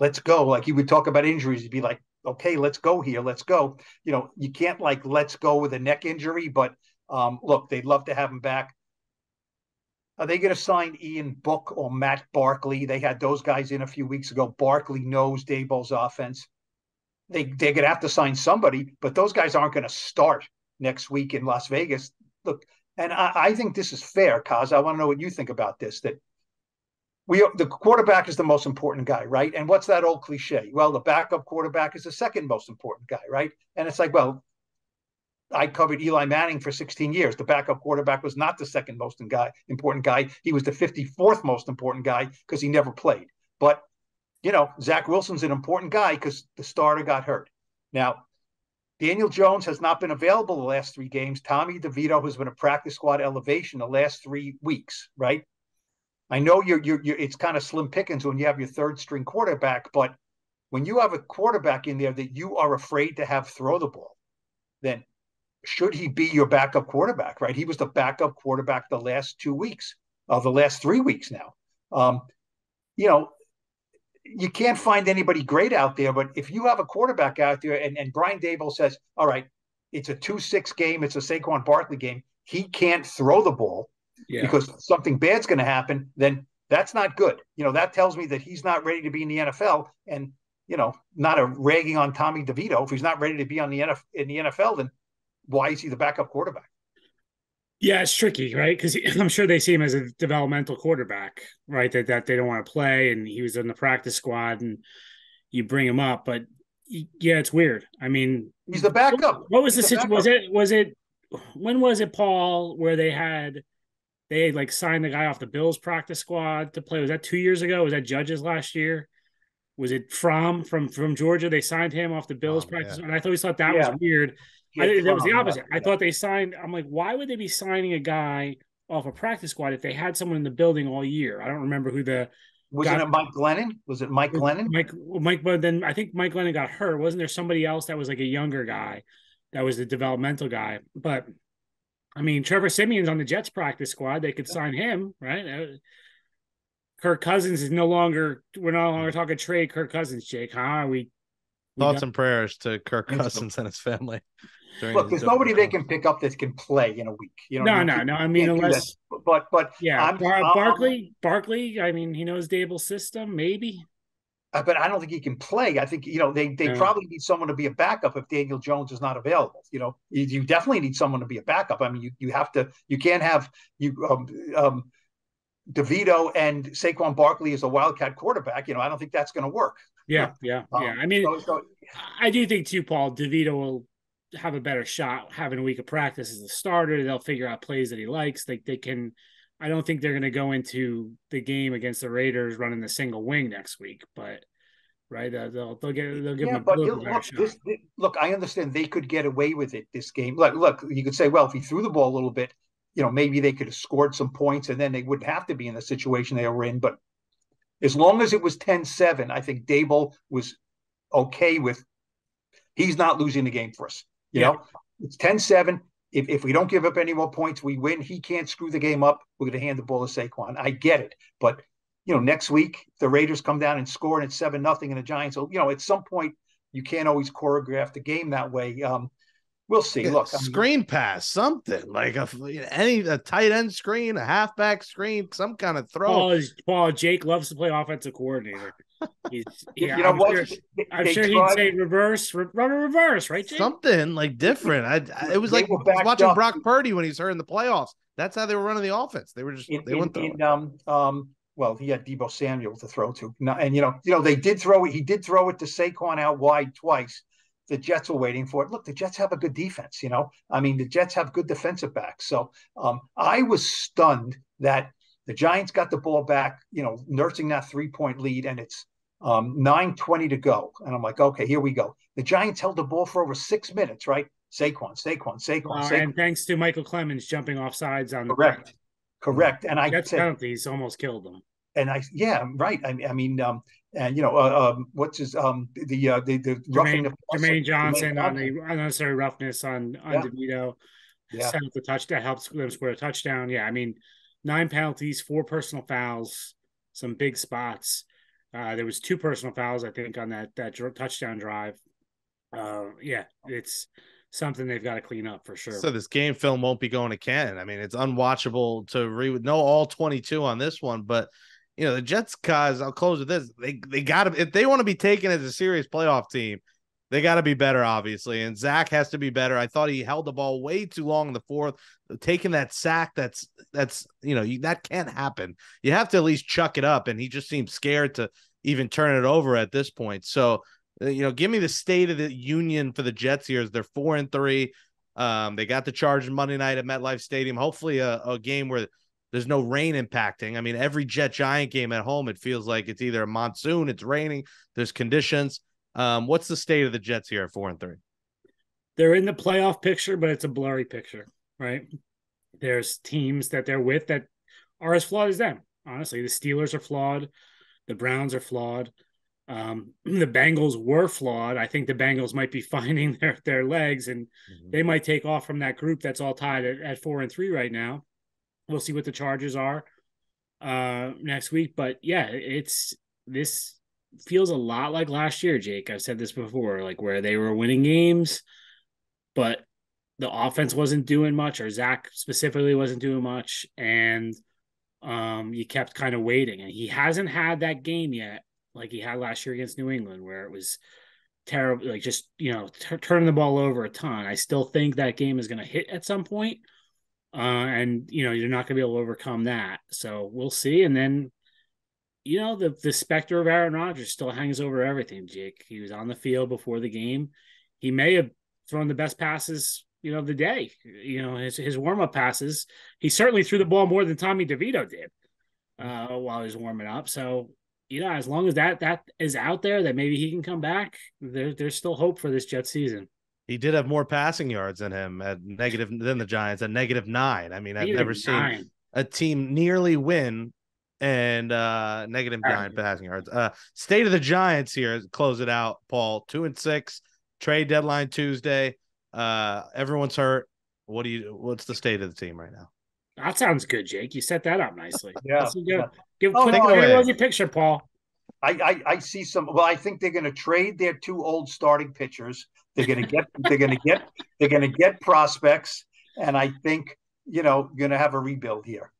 let's go. Like he would talk about injuries. He'd be like, okay, let's go here. Let's go. You can't let's go with a neck injury, but look, they'd love to have him back. Are they going to sign Ian Book or Matt Barkley? They had those guys in a few weeks ago. Barkley knows Daboll's offense. They're going to have to sign somebody, but those guys aren't going to start next week in Las Vegas. Look, and I think this is fair, Kaz. I want to know what you think about this, that the quarterback is the most important guy, right? And what's that old cliche? Well, the backup quarterback is the second most important guy, right? And it's like, well, I covered Eli Manning for 16 years. The backup quarterback was not the second most important guy. He was the 54th most important guy because he never played. But, Zach Wilson's an important guy because the starter got hurt. Now, Daniel Jones has not been available the last 3 games. Tommy DeVito has been a practice squad elevation the last 3 weeks, right? I know you're it's kind of slim pickings when you have your third string quarterback, but when you have a quarterback in there that you are afraid to have throw the ball, then should he be your backup quarterback, right? He was the backup quarterback the last 2 weeks, the last 3 weeks now. You can't find anybody great out there, but if you have a quarterback out there and Brian Daboll says, all right, it's a 2-6 game, it's a Saquon Barkley game, he can't throw the ball because something bad's going to happen, then that's not good. That tells me that he's not ready to be in the NFL and, not a ragging on Tommy DeVito. If he's not ready to be in the NFL, then why is he the backup quarterback? Yeah, it's tricky, right? Because I'm sure they see him as a developmental quarterback, right? That they don't want to play, and he was in the practice squad, and you bring him up, but yeah, it's weird. I mean, he's the backup. What was the situation? Was it when was it, Paul, where they had signed the guy off the Bills practice squad to play? Was that 2 years ago? Was that Judges last year? Was it from Georgia? They signed him off the Bills practice squad. And I always thought that was weird. That was the opposite. I thought they signed. I'm like, why would they be signing a guy off a practice squad if they had someone in the building all year? I don't remember who the Wasn't it Mike Glennon? Was it Mike Glennon? But then I think Mike Glennon got hurt. Wasn't there somebody else that was like a younger guy that was the developmental guy? But I mean, Trevor Simeon's on the Jets practice squad. They could sign him, right? Kirk Cousins is no longer. We're no longer talking trade Kirk Cousins, Jake. Huh? Thoughts and prayers to Kirk Cousins and his family. Look, there's nobody they can pick up that can play in a week. You know, no. I mean, unless, but yeah, Barkley. I mean, he knows Daboll's system, maybe. But I don't think he can play. I think, they probably need someone to be a backup if Daniel Jones is not available. You definitely need someone to be a backup. I mean, you can't have DeVito and Saquon Barkley as a wildcat quarterback. I don't think that's going to work. Yeah. I mean, I do think too, Paul, DeVito will have a better shot having a week of practice as a starter. They'll figure out plays that he likes. They can. I don't think they're going to go into the game against the Raiders running the single wing next week, but right, they'll give him a little better shot. Look, I understand they could get away with it this game. Look, you could say, well, if he threw the ball a little bit, maybe they could have scored some points and then they wouldn't have to be in the situation they were in. But as long as it was 10-7, I think Daboll was okay with. He's not losing the game for us. You know, it's 10-7. If we don't give up any more points, we win. He can't screw the game up. We're going to hand the ball to Saquon. I get it. But, next week, the Raiders come down and score and it's 7-0 and the Giants. So, at some point, you can't always choreograph the game that way. We'll see. Look, screen pass, something like a tight end screen, a halfback screen, some kind of throw. Paul, Jake loves to play offensive coordinator. I'm sure he'd say reverse, right, Jake? Something like different. It was like watching Brock Purdy when he's hurt in the playoffs. That's how they were running the offense. They were just they went well, he had Deebo Samuel to throw to. And they did throw it. He did throw it to Saquon out wide twice. The Jets were waiting for it. Look, the Jets have a good defense. The Jets have good defensive backs. So I was stunned that the Giants got the ball back, nursing that 3-point lead, and it's 9:20 to go. And I'm like, okay, here we go. The Giants held the ball for over 6 minutes, right? Saquon. And thanks to Michael Clemens jumping off sides on Correct. And Jets penalties almost killed them. And right. I mean, what's his the roughing of Jermaine Johnson on the unnecessary roughness on DeVito. Set up the touchdown, helps them score a touchdown. Yeah, I mean, 9 penalties, 4 personal fouls, some big spots. There was 2 personal fouls, I think, on that touchdown drive. It's something they've got to clean up for sure. So this game film won't be going to Canton. I mean, it's unwatchable to know all 22 on this one, but the Jets guys, I'll close with this. They got to, if they want to be taken as a serious playoff team, they got to be better, obviously. And Zach has to be better. I thought he held the ball way too long in the fourth, taking that sack. That can't happen. You have to at least chuck it up. And he just seemed scared to even turn it over at this point. So, give me the state of the union for the Jets here. They're 4-3. They got the Chargers Monday night at MetLife Stadium. Hopefully a game where there's no rain impacting. I mean, every Jet-Giant game at home, it feels like it's either a monsoon, it's raining, there's conditions. What's the state of the Jets here at 4-3? They're in the playoff picture, but it's a blurry picture, right? There's teams that they're with that are as flawed as them. Honestly, the Steelers are flawed. The Browns are flawed. The Bengals were flawed. I think the Bengals might be finding their legs, and they might take off from that group that's all tied at 4-3 right now. We'll see what the Chargers are next week. But yeah, this feels a lot like last year, Jake. I've said this before, like where they were winning games, but the offense wasn't doing much, or Zach specifically wasn't doing much, and you kept kind of waiting. And he hasn't had that game yet, like he had last year against New England, where it was terrible, like just turning the ball over a ton. I still think that game is going to hit at some point. And you're not going to be able to overcome that. So we'll see. And then, the specter of Aaron Rodgers still hangs over everything, Jake. He was on the field before the game. He may have thrown the best passes, of the day. His warm-up passes. He certainly threw the ball more than Tommy DeVito did while he was warming up. So, as long as that is out there, that maybe he can come back, there's still hope for this Jet season. He did have more passing yards than him than the Giants at -9. I mean, I've never seen a team nearly win and negative 9 passing yards. State of the Giants here, close it out, Paul. 2-6, trade deadline Tuesday. Everyone's hurt. What's the state of the team right now? That sounds good, Jake. You set that up nicely. Yeah. Put a rosy picture, Paul. I see some. Well, I think they're going to trade their 2 old starting pitchers. They're going to get prospects, and I think going to have a rebuild here.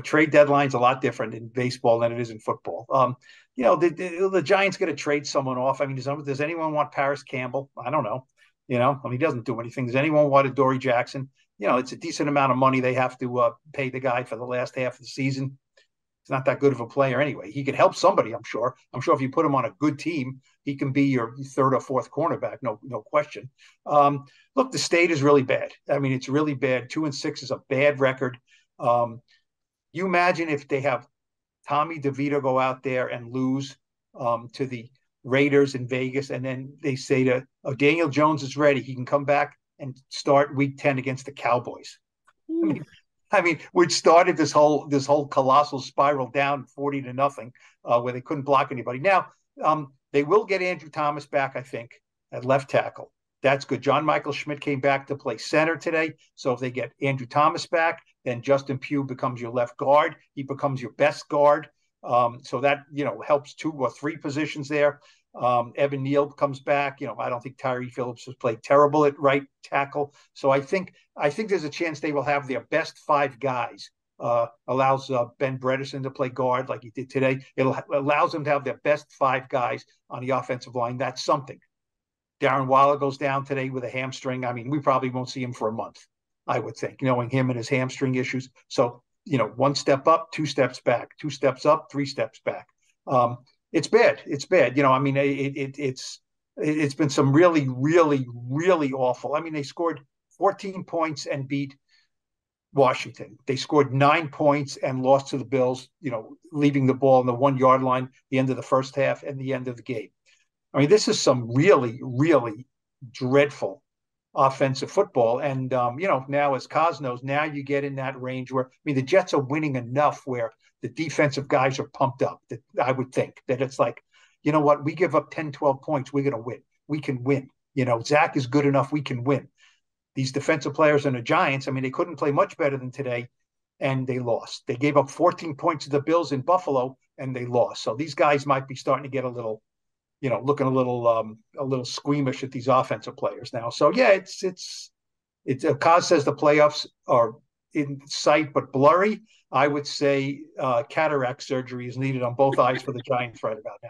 Trade deadline's a lot different in baseball than it is in football. The Giants going to trade someone off. I mean, does anyone want Paris Campbell? I don't know. He doesn't do anything. Does anyone want Dory Jackson? It's a decent amount of money they have to pay the guy for the last half of the season. He's not that good of a player anyway. He could help somebody, I'm sure. I'm sure if you put him on a good team, he can be your 3rd or 4th cornerback, no question. Look, the state is really bad. I mean, it's really bad. 2-6 is a bad record. You imagine if they have Tommy DeVito go out there and lose to the Raiders in Vegas, and then they say Daniel Jones is ready. He can come back and start week 10 against the Cowboys. I mean, which started this whole colossal spiral down 40-0, where they couldn't block anybody. Now, they will get Andrew Thomas back, I think, at left tackle. That's good. John Michael Schmidt came back to play center today. So if they get Andrew Thomas back, then Justin Pugh becomes your left guard. He becomes your best guard. So that, helps 2 or 3 positions there. Evan Neal comes back. I don't think Tyree Phillips has played terrible at right tackle. So I think there's a chance they will have their best 5 guys. Allows Ben Bredesen to play guard like he did today. It allows them to have their best 5 guys on the offensive line. That's something. Darren Waller goes down today with a hamstring. I mean, we probably won't see him for a month, I would think, knowing him and his hamstring issues. So, 1 step up, 2 steps back, 2 steps up, 3 steps back. It's bad. It's bad. It's been some really, really, really awful. I mean, they scored 14 points and beat Washington. They scored 9 points and lost to the Bills, leaving the ball on the 1-yard line, the end of the first half and the end of the game. I mean, this is some really, really dreadful offensive football. And, now as Kaz knows, now you get in that range where, the Jets are winning enough where the defensive guys are pumped up. That I would think that it's like, you know what, we give up 10, 12 points, we're going to win. We can win. Zach is good enough, we can win. These defensive players and the Giants, they couldn't play much better than today, and they lost. They gave up 14 points to the Bills in Buffalo, and they lost. So these guys might be starting to get a little, looking a little squeamish at these offensive players now. So yeah, it's Kaz says the playoffs are in sight but blurry. I would say cataract surgery is needed on both eyes for the Giants right about now.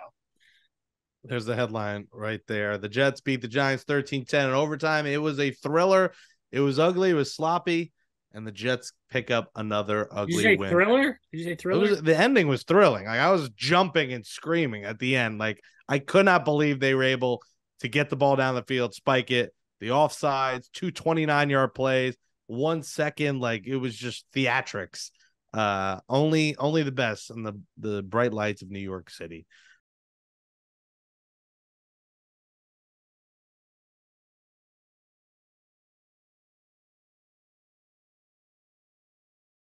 There's the headline right there. The Jets beat the Giants 13-10 in overtime. It was a thriller. It was ugly. It was sloppy. And the Jets pick up another ugly win. Thriller? Did you say thriller? The ending was thrilling. Like, I was jumping and screaming at the end. Like, I could not believe they were able to get the ball down the field, spike it, the offsides, 2 29-yard plays, 1 second. Like, it was just theatrics. Only the best and the bright lights of New York City.